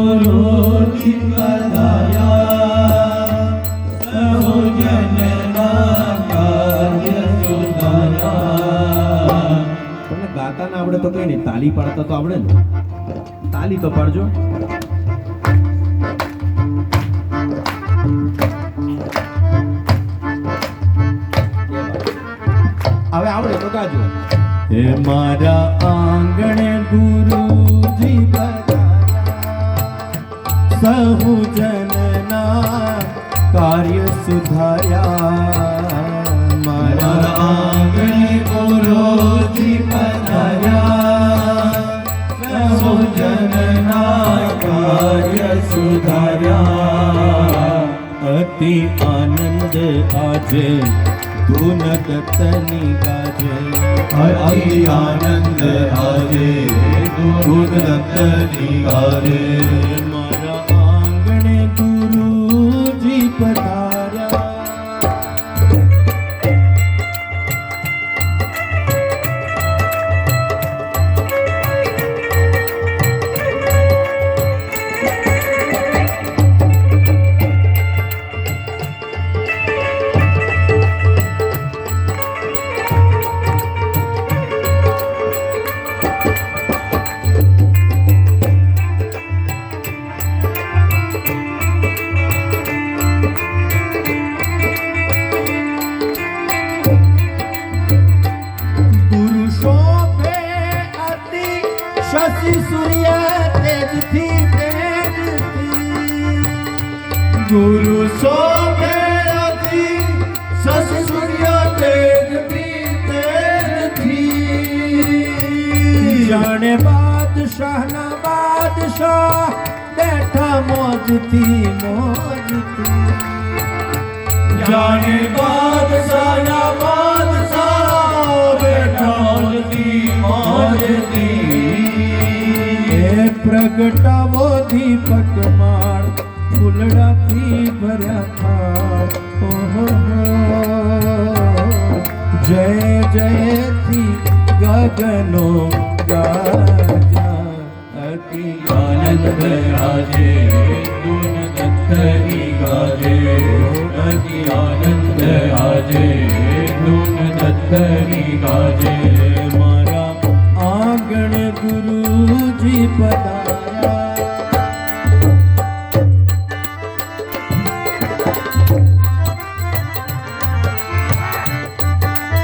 ગુરુજી પધાર્યા, સહુ જનના કાર્ય સુધાર્યા. તમને ગાતા ના આવડે તો કઈ નહીં, તાલી પાડતા તો આવડે ને. તાલી તો પાડજો. હવે આવડે તો ગાજો. હે મારા આંગણે ગુરુજી પધાર્યા, સહુ જનના કાર્ય સુધાર્યા. મારા આંગણે ગુરુજી પધાર્યા, સહુ જનના કાર્ય સુધાર્યા. અતિ આનંદ આજે ધૂન દત્તની ગાજે. અતિ આનંદ આજે ધૂન દત્તની ગાજે. મારા આંગણે ગુરુજી પધાર્યા. શશી સૂર્ય તેજથી તેજથી, ગુરુ શોભે અતિ શશી સૂર્ય તેજથી તેજથી. જાણે બાદશાહના બાદશાહ બેઠા મોજથી મોજથી. જાણે બાદશાહના બાદશાહ બેઠા મોજથી મોજથી. પ્રગટાવો દીપક માળ ફૂલડાથી ભર્યા થાળ. ઓહો જય જયથી ગગનો ગાજા. અતિ આનંદ આજે ધૂન દત્તની ગાજે. અતિ આનંદ આજે ધૂન દત્તની ગાજે.